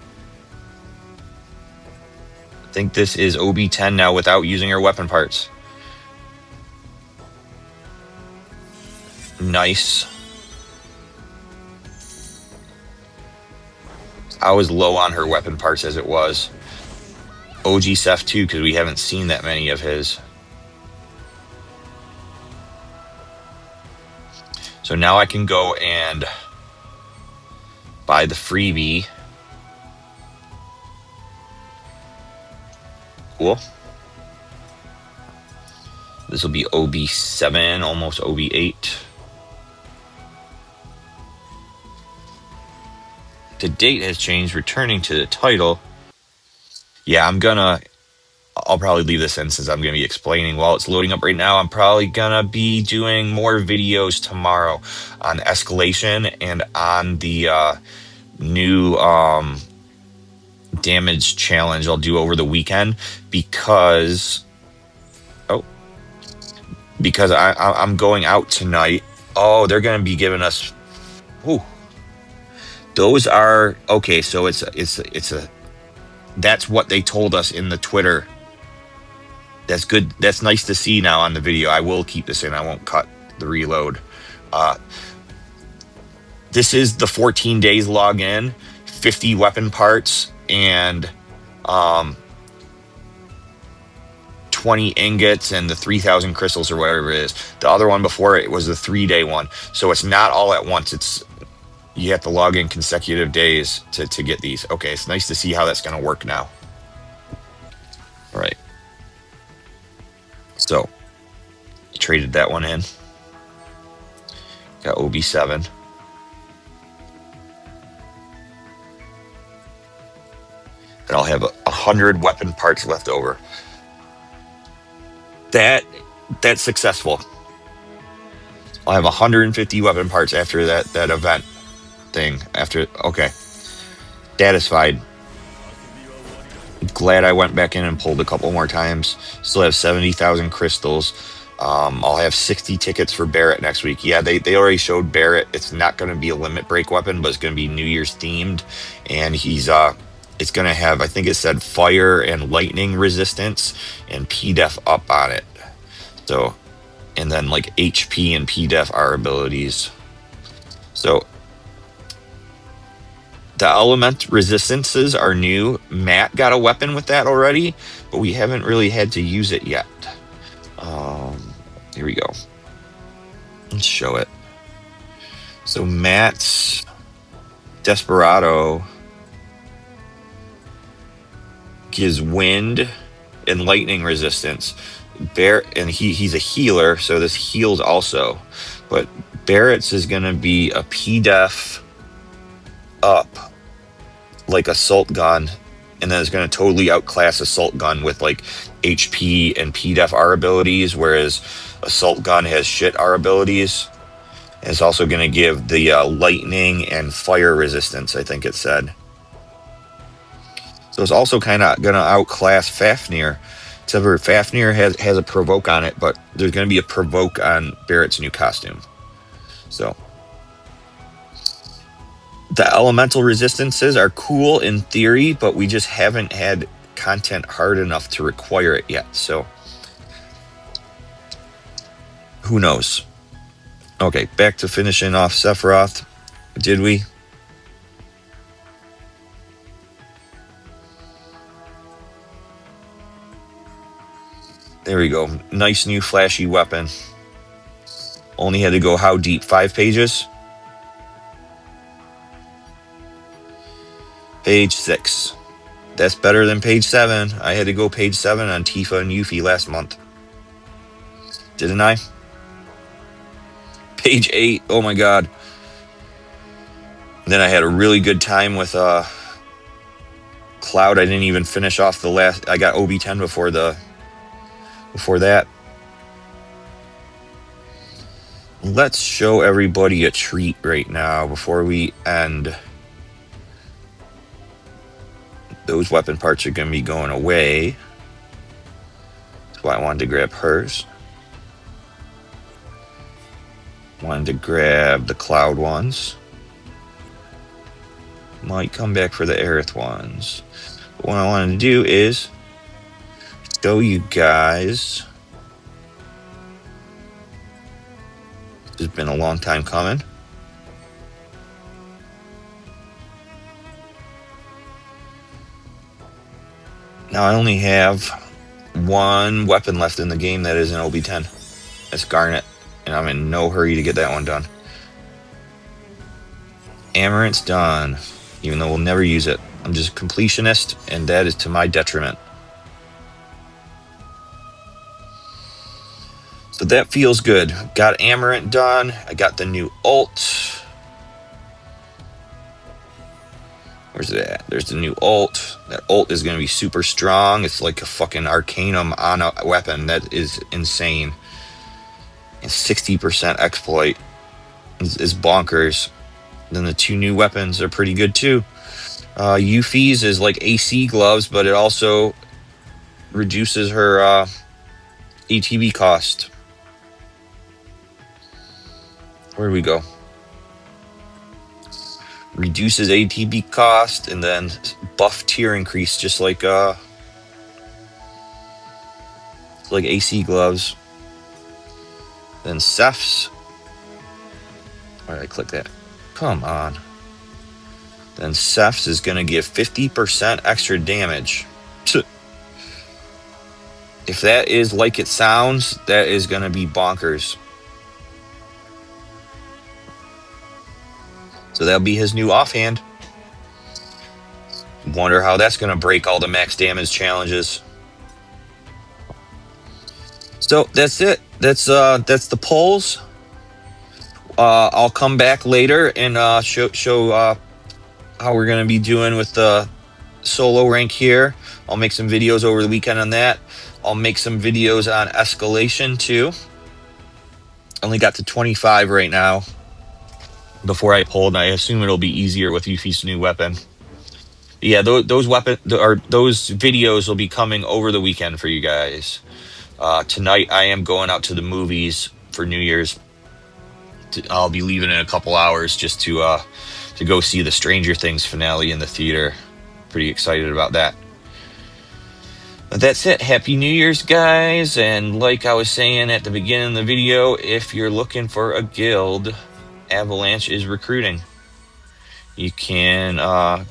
I think this is OB10 now without using our weapon parts. Nice. I was low on her weapon parts as it was. OG Seph too, because we haven't seen that many of his. So now I can go and buy the freebie. Cool. This will be OB7, almost OB8. The date has changed, returning to the title. Yeah, I'll probably leave this in since I'm going to be explaining while it's loading up right now. I'm probably going to be doing more videos tomorrow on escalation and on the new damage challenge I'll do over the weekend because I'm going out tonight. Oh, they're going to be giving us. Ooh, those are okay. So it's a. That's what they told us in the Twitter. That's good. That's nice to see now on the video. I will keep this in. I won't cut the reload. This is the 14 days login, 50 weapon parts, and 20 ingots and the 3,000 crystals or whatever it is. The other one before it was the 3-day one. So it's not all at once. You have to log in consecutive days to get these. Okay, it's nice to see how that's going to work now. All right. So, traded that one in. Got OB7. And I'll have 100 weapon parts left over. That's successful. I'll have 150 weapon parts after that event thing. Okay. Satisfied. Glad I went back in and pulled a couple more times. Still have 70,000 crystals. I'll have 60 tickets for Barrett next week. Yeah, they already showed Barrett. It's not going to be a limit break weapon, but it's going to be New Year's themed. And it's going to have, I think it said fire and lightning resistance and P-Def up on it. So, and then like HP and P-Def are abilities. So, the element resistances are new. Matt got a weapon with that already, but we haven't really had to use it yet. Here we go. Let's show it. So Matt's Desperado gives wind and lightning resistance. And he's a healer, so this heals also. But Barrett's is going to be a P-Def up like assault gun, and then it's going to totally outclass assault gun with like HP and P-Def R abilities, whereas assault gun has shit R abilities. And it's also going to give the lightning and fire resistance, I think it said. So it's also kind of going to outclass Fafnir. Except for Fafnir has a provoke on it, but there's going to be a provoke on Barrett's new costume. So the elemental resistances are cool in theory, but we just haven't had content hard enough to require it yet. So who knows? Okay, back to finishing off Sephiroth. Did we? There we go. Nice new flashy weapon. Only had to go how deep? 5 pages? Page 6. That's better than page 7. I had to go page 7 on Tifa and Yuffie last month. Didn't I? Page 8. Oh my god. Then I had a really good time with Cloud. I didn't even finish off the last. I got OB10 before that. let's show everybody a treat right now before we end. Those weapon parts are going to be going away. That's why I wanted to grab hers. Wanted to grab the cloud ones. Might come back for the Aerith ones. But what I wanted to do is show you guys. It's been a long time coming. Now I only have one weapon left in the game that is an OB10. That's Garnet, and I'm in no hurry to get that one done. Amaranth's done, even though we'll never use it. I'm just a completionist, and that is to my detriment. So that feels good. Got Amaranth done. I got the new ult. Where's it at? There's the new ult. That ult is going to be super strong. It's like a fucking Arcanum on a weapon. That is insane. And 60% exploit is bonkers. Then the two new weapons are pretty good too. Yuffie's is like AC gloves, but it also reduces her ATB cost. Where do we go? Reduces ATB cost and then buff tier increase, just like AC gloves. Then Seph's. Why did I click that? Come on. Then Seph's is going to give 50% extra damage. If that is like it sounds, that is going to be bonkers. So that'll be his new offhand. Wonder how that's going to break all the max damage challenges. So that's it. That's the polls. I'll come back later and show how we're going to be doing with the solo rank here. I'll make some videos over the weekend on that. I'll make some videos on escalation too. Only got to 25 right now before I pulled. I assume it'll be easier with Yuffie's new weapon. Yeah, those videos will be coming over the weekend for you guys. Tonight I am going out to the movies for New Year's. I'll be leaving in a couple hours just to go see the Stranger Things finale in the theater. Pretty excited about that. But that's it. Happy New Year's, guys. And like I was saying at the beginning of the video, if you're looking for a guild, Avalanche is recruiting. You can got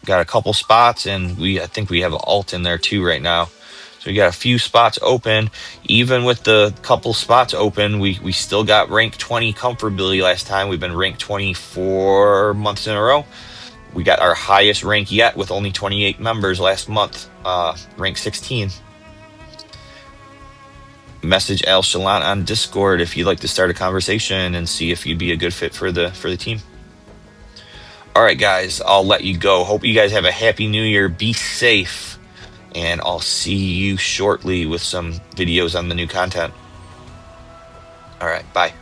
a couple spots, and I think we have an alt in there too right now. So we got a few spots open. Even with the couple spots open, we still got rank 20 comfortably last time. We've been ranked 24 months in a row. We got our highest rank yet with only 28 members last month, rank 16. Message Al Shalant on Discord if you'd like to start a conversation and see if you'd be a good fit for the team. All right, guys, I'll let you go. Hope you guys have a happy new year. Be safe, and I'll see you shortly with some videos on the new content. All right, bye.